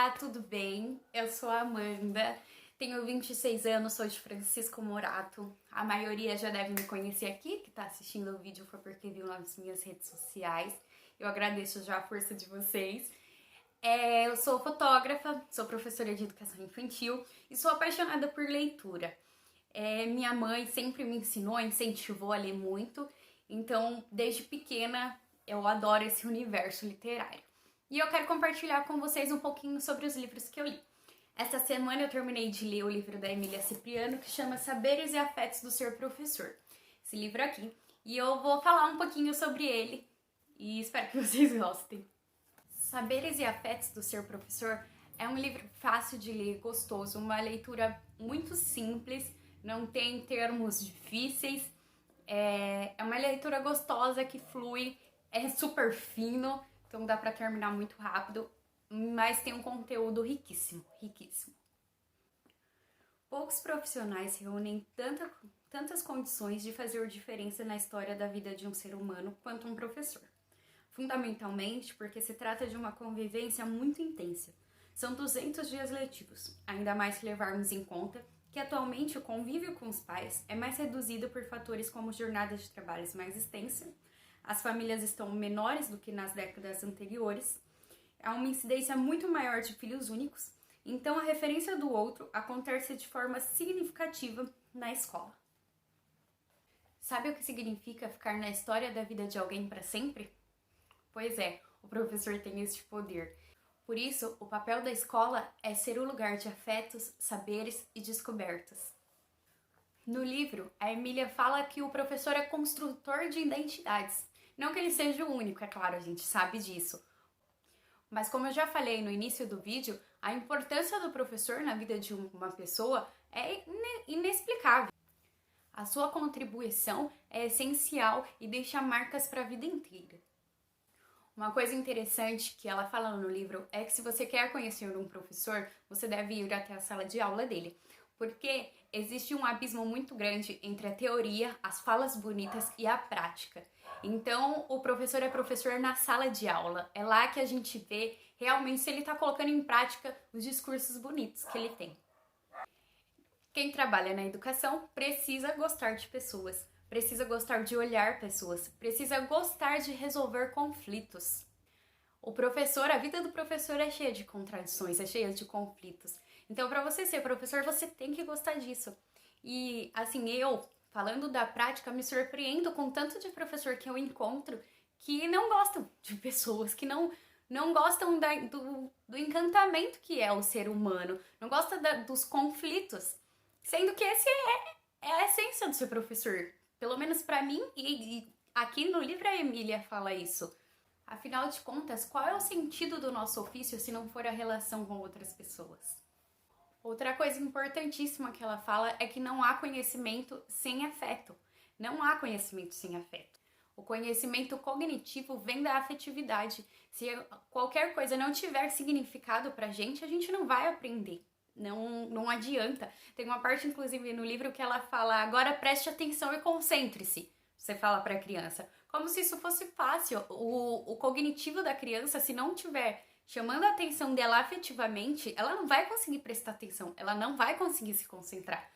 Olá, tudo bem? Eu sou a Amanda, tenho 26 anos, sou de Francisco Morato. A maioria já deve me conhecer aqui, que tá assistindo o vídeo foi porque viu nas minhas redes sociais. Eu agradeço já a força de vocês. Eu sou fotógrafa, sou professora de educação infantil e sou apaixonada por leitura. Minha mãe sempre me ensinou, incentivou a ler muito, então desde pequena eu adoro esse universo literário. E eu quero compartilhar com vocês um pouquinho sobre os livros que eu li. Esta semana eu terminei de ler o livro da Emília Cipriano, que chama Saberes e Afetos do Ser Professor. Esse livro aqui. E eu vou falar um pouquinho sobre ele e espero que vocês gostem. Saberes e Afetos do Ser Professor é um livro fácil de ler, gostoso, uma leitura muito simples, não tem termos difíceis, é uma leitura gostosa que flui, é super fino, então dá para terminar muito rápido, mas tem um conteúdo riquíssimo, riquíssimo. Poucos profissionais reúnem tantas condições de fazer diferença na história da vida de um ser humano quanto um professor. Fundamentalmente porque se trata de uma convivência muito intensa. São 200 dias letivos, ainda mais se levarmos em conta que atualmente o convívio com os pais é mais reduzido por fatores como jornadas de trabalhos mais extensas, as famílias estão menores do que nas décadas anteriores, há uma incidência muito maior de filhos únicos, então a referência do outro acontece de forma significativa na escola. Sabe o que significa ficar na história da vida de alguém para sempre? Pois é, o professor tem este poder. Por isso, o papel da escola é ser o lugar de afetos, saberes e descobertas. No livro, a Emília fala que o professor é construtor de identidades. Não que ele seja o único, é claro, a gente sabe disso. Mas como eu já falei no início do vídeo, a importância do professor na vida de uma pessoa é inexplicável. A sua contribuição é essencial e deixa marcas para a vida inteira. Uma coisa interessante que ela fala no livro é que se você quer conhecer um professor, você deve ir até a sala de aula dele, porque existe um abismo muito grande entre a teoria, as falas bonitas e a prática. Então, o professor é professor na sala de aula, é lá que a gente vê realmente se ele está colocando em prática os discursos bonitos que ele tem. Quem trabalha na educação precisa gostar de pessoas. Precisa gostar de olhar pessoas, precisa gostar de resolver conflitos. O professor, a vida do professor é cheia de contradições, é cheia de conflitos. Então, para você ser professor, você tem que gostar disso. E, assim, eu, falando da prática, me surpreendo com tanto de professor que eu encontro que não gostam de pessoas, que não gostam do encantamento que é o ser humano, não gostam dos conflitos, sendo que esse é a essência do ser professor. Pelo menos para mim, e aqui no livro a Emília fala isso. Afinal de contas, qual é o sentido do nosso ofício se não for a relação com outras pessoas? Outra coisa importantíssima que ela fala é que não há conhecimento sem afeto. Não há conhecimento sem afeto. O conhecimento cognitivo vem da afetividade. Se qualquer coisa não tiver significado pra gente, a gente não vai aprender. Não adianta. Tem uma parte, inclusive, no livro que ela fala: agora preste atenção e concentre-se. Você fala para a criança. Como se isso fosse fácil. O cognitivo da criança, se não tiver chamando a atenção dela afetivamente, ela não vai conseguir prestar atenção. Ela não vai conseguir se concentrar.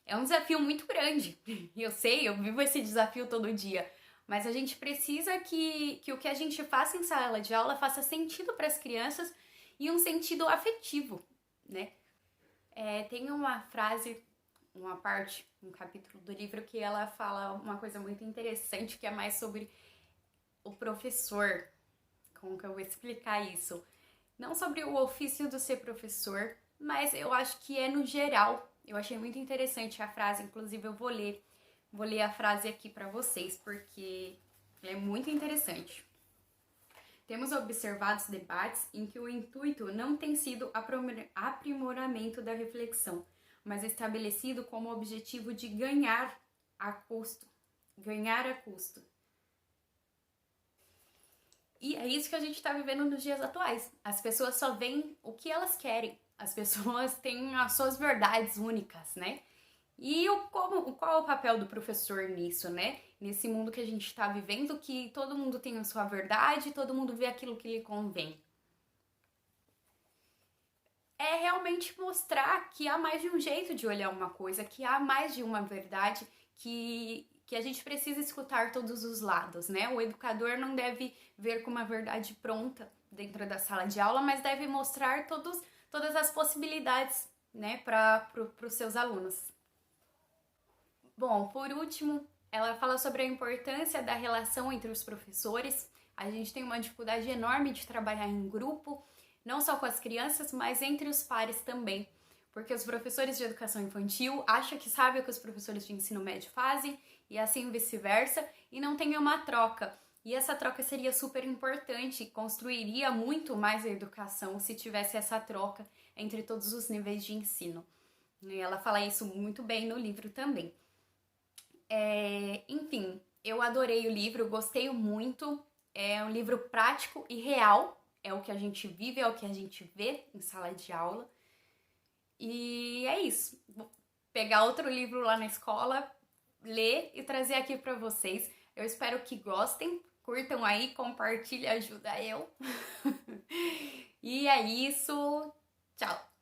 É um desafio muito grande. E eu sei, eu vivo esse desafio todo dia. Mas a gente precisa que o que a gente faça em sala de aula faça sentido para as crianças e um sentido afetivo, né? Tem uma frase, uma parte, um capítulo do livro que ela fala uma coisa muito interessante, que é mais sobre o professor. Como que eu vou explicar isso? Não sobre o ofício do ser professor, mas eu acho que é no geral. Eu achei muito interessante a frase, inclusive eu vou ler a frase aqui para vocês, porque ela é muito interessante. Temos observado debates em que o intuito não tem sido aprimoramento da reflexão, mas estabelecido como objetivo de ganhar a custo. Ganhar a custo. E é isso que a gente está vivendo nos dias atuais. As pessoas só veem o que elas querem. As pessoas têm as suas verdades únicas, né? E qual é o papel do professor nisso, né? Nesse mundo que a gente está vivendo, que todo mundo tem a sua verdade, todo mundo vê aquilo que lhe convém. é realmente mostrar que há mais de um jeito de olhar uma coisa, que há mais de uma verdade, que a gente precisa escutar todos os lados, né? O educador não deve ver com uma verdade pronta dentro da sala de aula, mas deve mostrar todas as possibilidades, né, para os seus alunos. Bom, por último, ela fala sobre a importância da relação entre os professores. A gente tem uma dificuldade enorme de trabalhar em grupo, não só com as crianças, mas entre os pares também. Porque os professores de educação infantil acham que sabem o que os professores de ensino médio fazem, e assim vice-versa, e não tem uma troca. E essa troca seria super importante, construiria muito mais a educação se tivesse essa troca entre todos os níveis de ensino. E ela fala isso muito bem no livro também. Enfim, eu adorei o livro, gostei muito. É um livro prático e real, é o que a gente vive, é o que a gente vê em sala de aula. E é isso. Vou pegar outro livro lá na escola, ler e trazer aqui para vocês. Eu espero que gostem, curtam aí, compartilhem, ajuda eu. E é isso. Tchau!